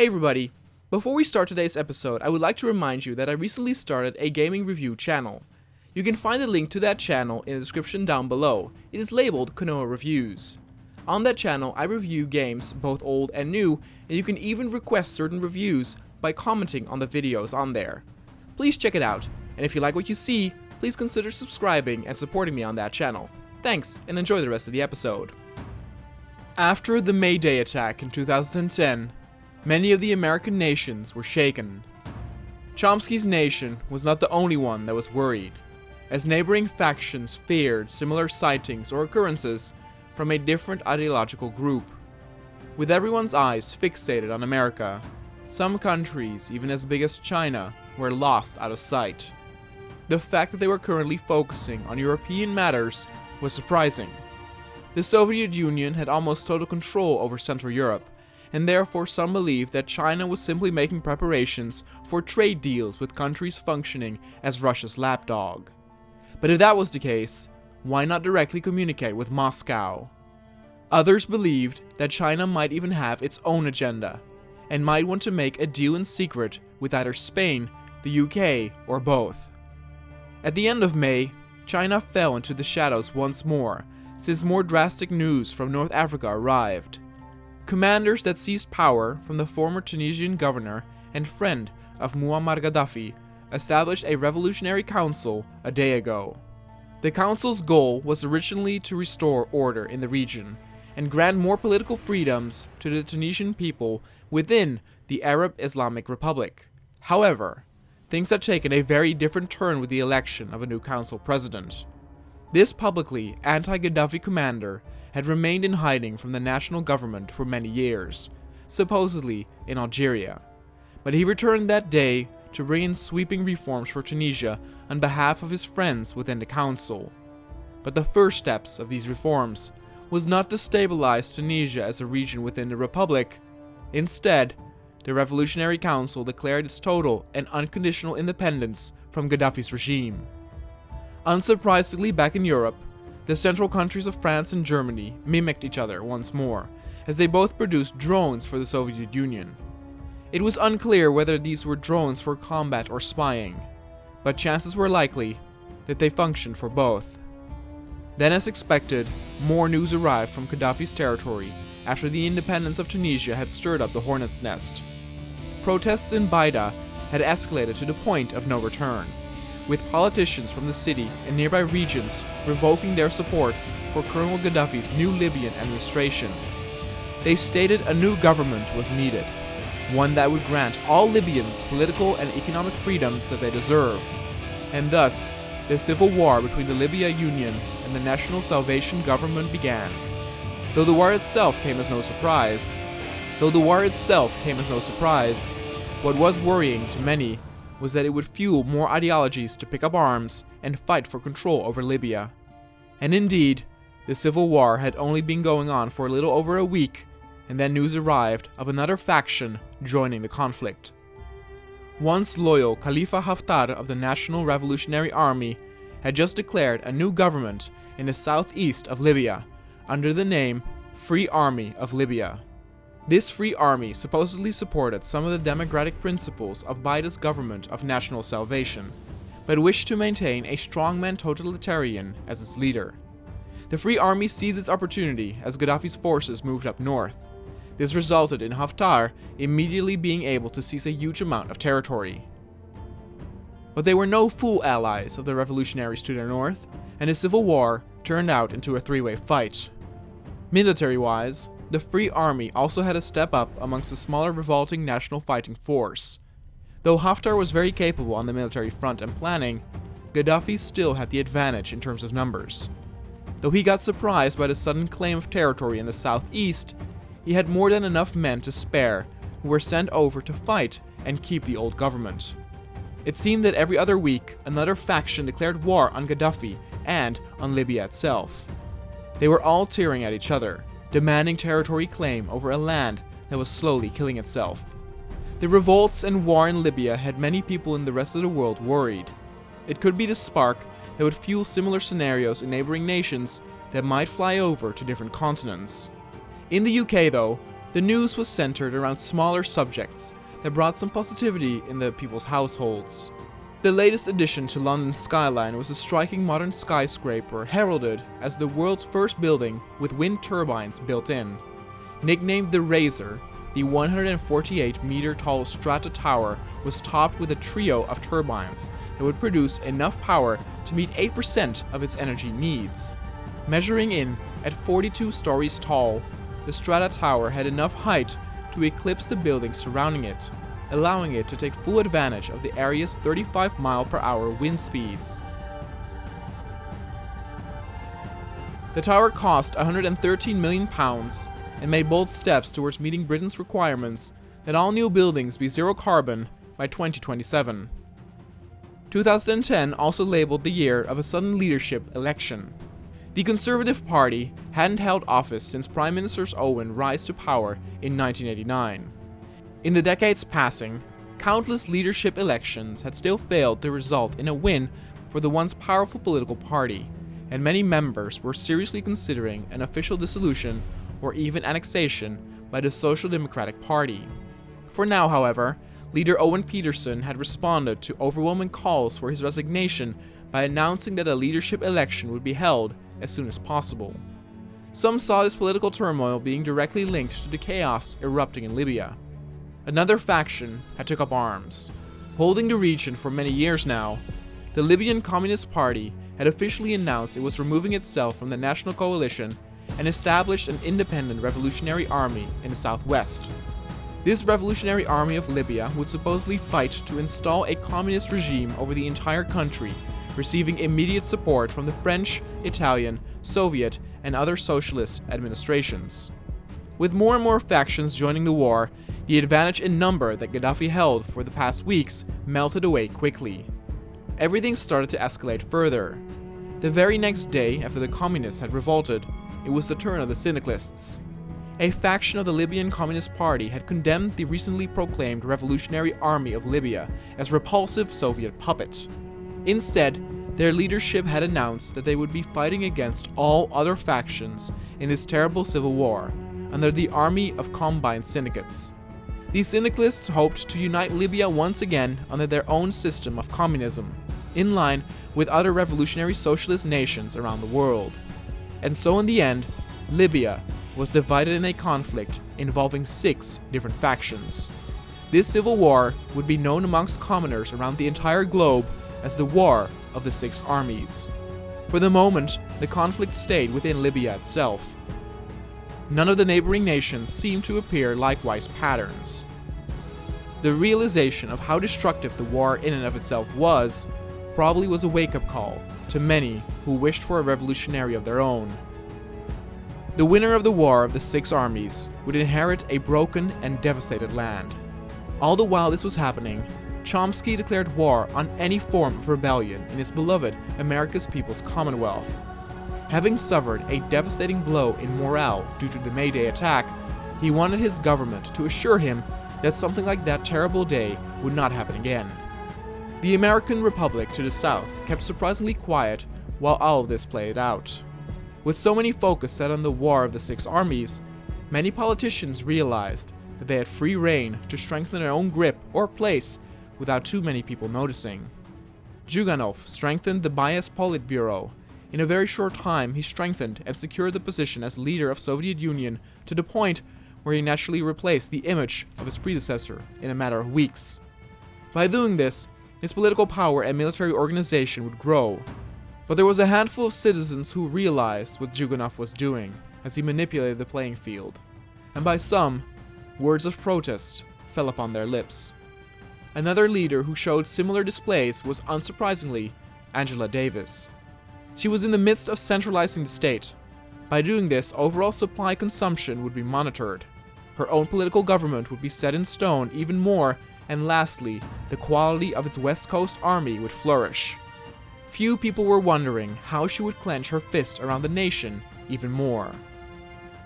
Hey everybody! Before we start today's episode, I would like to remind you that I recently started a gaming review channel. You can find the link to that channel in the description down below. It is labeled Konoha Reviews. On that channel, I review games, both old and new, and you can even request certain reviews by commenting on the videos on there. Please check it out, and if you like what you see, please consider subscribing and supporting me on that channel. Thanks, and enjoy the rest of the episode. After the May Day attack in 2010, many of the American nations were shaken. Chomsky's nation was not the only one that was worried, as neighboring factions feared similar sightings or occurrences from a different ideological group. With everyone's eyes fixated on America, some countries, even as big as China, were lost out of sight. The fact that they were currently focusing on European matters was surprising. The Soviet Union had almost total control over Central Europe, and therefore some believed that China was simply making preparations for trade deals with countries functioning as Russia's lapdog. But if that was the case, why not directly communicate with Moscow? Others believed that China might even have its own agenda, and might want to make a deal in secret with either Spain, the UK, or both. At the end of May, China fell into the shadows once more, since more drastic news from North Africa arrived. Commanders that seized power from the former Tunisian governor and friend of Muammar Gaddafi established a revolutionary council a day ago. The council's goal was originally to restore order in the region and grant more political freedoms to the Tunisian people within the Arab Islamic Republic. However, things had taken a very different turn with the election of a new council president. This publicly anti-Gaddafi commander had remained in hiding from the national government for many years, supposedly in Algeria. But he returned that day to bring in sweeping reforms for Tunisia on behalf of his friends within the council. But the first steps of these reforms was not to stabilize Tunisia as a region within the Republic. Instead, the Revolutionary Council declared its total and unconditional independence from Gaddafi's regime. Unsurprisingly, back in Europe, the central countries of France and Germany mimicked each other once more, as they both produced drones for the Soviet Union. It was unclear whether these were drones for combat or spying, but chances were likely that they functioned for both. Then, as expected, more news arrived from Gaddafi's territory after the independence of Tunisia had stirred up the hornet's nest. Protests in Baida had escalated to the point of no return, with politicians from the city and nearby regions revoking their support for Colonel Gaddafi's new Libyan administration. They stated a new government was needed, one that would grant all Libyans political and economic freedoms that they deserved, and thus the civil war between the Libya Union and the National Salvation Government began. Though the war itself came as no surprise, what was worrying to many was that it would fuel more ideologies to pick up arms and fight for control over Libya. And indeed, the civil war had only been going on for a little over a week, and then news arrived of another faction joining the conflict. Once loyal Khalifa Haftar of the National Revolutionary Army had just declared a new government in the southeast of Libya under the name Free Army of Libya. This Free Army supposedly supported some of the democratic principles of Baida's government of national salvation, but wished to maintain a strongman totalitarian as its leader. The Free Army seized its opportunity as Gaddafi's forces moved up north. This resulted in Haftar immediately being able to seize a huge amount of territory. But they were no fool allies of the revolutionaries to their north, and the civil war turned out into a three-way fight. Military-wise, the Free Army also had a step up amongst the smaller revolting National Fighting Force. Though Haftar was very capable on the military front and planning, Gaddafi still had the advantage in terms of numbers. Though he got surprised by the sudden claim of territory in the southeast, he had more than enough men to spare who were sent over to fight and keep the old government. It seemed that every other week, another faction declared war on Gaddafi and on Libya itself. They were all tearing at each other, demanding territory claim over a land that was slowly killing itself. The revolts and war in Libya had many people in the rest of the world worried. It could be the spark that would fuel similar scenarios in neighboring nations that might fly over to different continents. In the UK though, The news was centered around smaller subjects that brought some positivity in the people's households. The latest addition to London's skyline was a striking modern skyscraper heralded as the world's first building with wind turbines built in. Nicknamed the Razor, the 148-meter-tall Strata Tower was topped with a trio of turbines that would produce enough power to meet 8% of its energy needs. Measuring in at 42 stories tall, the Strata Tower had enough height to eclipse the buildings surrounding it, allowing it to take full advantage of the area's 35-mile-per-hour wind speeds. The tower cost £113 million and made bold steps towards meeting Britain's requirements that all new buildings be zero carbon by 2027. 2010 also labeled the year of a sudden leadership election. The Conservative Party hadn't held office since Prime Minister Owen's rise to power in 1989. In the decades passing, countless leadership elections had still failed to result in a win for the once powerful political party, and many members were seriously considering an official dissolution or even annexation by the Social Democratic Party. For now, however, leader Owen Peterson had responded to overwhelming calls for his resignation by announcing that a leadership election would be held as soon as possible. Some saw this political turmoil being directly linked to the chaos erupting in Libya. Another faction had took up arms. Holding the region for many years now, the Libyan Communist Party had officially announced it was removing itself from the national coalition and established an independent revolutionary army in the southwest. This revolutionary army of Libya would supposedly fight to install a communist regime over the entire country, receiving immediate support from the French, Italian, Soviet, and other socialist administrations. With more and more factions joining the war, the advantage in number that Gaddafi held for the past weeks melted away quickly. Everything started to escalate further. The very next day after the communists had revolted, it was the turn of the syndicalists. A faction of the Libyan Communist Party had condemned the recently proclaimed Revolutionary Army of Libya as repulsive Soviet puppet. Instead, their leadership had announced that they would be fighting against all other factions in this terrible civil war under the Army of Combined Syndicates. These syndicalists hoped to unite Libya once again under their own system of communism, in line with other revolutionary socialist nations around the world. And so in the end, Libya was divided in a conflict involving 6 different factions. This civil war would be known amongst commoners around the entire globe as the War of the Six Armies. For the moment, the conflict stayed within Libya itself. None of the neighboring nations seemed to appear likewise patterns. The realization of how destructive the war in and of itself was probably was a wake-up call to many who wished for a revolutionary of their own. The winner of the War of the Six Armies would inherit a broken and devastated land. All the while this was happening, Chomsky declared war on any form of rebellion in his beloved America's People's Commonwealth. Having suffered a devastating blow in morale due to the May Day attack, he wanted his government to assure him that something like that terrible day would not happen again. The American Republic to the south kept surprisingly quiet while all of this played out. With so many focus set on the War of the Six Armies, many politicians realized that they had free rein to strengthen their own grip or place without too many people noticing. Zhuganov strengthened the Bias Politburo. In a very short time, he strengthened and secured the position as leader of Soviet Union to the point where he naturally replaced the image of his predecessor in a matter of weeks. By doing this, his political power and military organization would grow. But there was a handful of citizens who realized what Zhuganov was doing as he manipulated the playing field, and by some, words of protest fell upon their lips. Another leader who showed similar displays was, unsurprisingly, Angela Davis. She was in the midst of centralizing the state. By doing this, overall supply consumption would be monitored. Her own political government would be set in stone even more, and lastly, the quality of its West Coast army would flourish. Few people were wondering how she would clench her fists around the nation even more.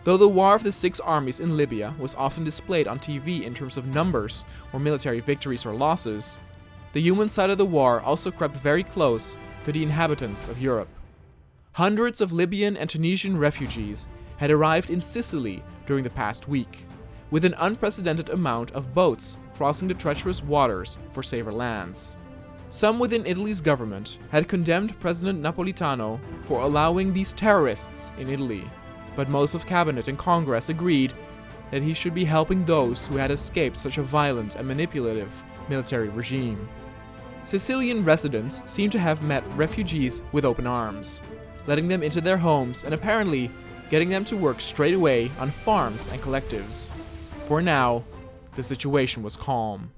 Though the War of the Six Armies in Libya was often displayed on TV in terms of numbers or military victories or losses, the human side of the war also crept very close to the inhabitants of Europe. Hundreds of Libyan and Tunisian refugees had arrived in Sicily during the past week. with an unprecedented amount of boats crossing the treacherous waters for safer lands. Some within Italy's government had condemned President Napolitano for allowing these terrorists in Italy, but most of cabinet and Congress agreed that he should be helping those who had escaped such a violent and manipulative military regime. Sicilian residents seem to have met refugees with open arms, letting them into their homes and apparently getting them to work straight away on farms and collectives. For now, the situation was calm.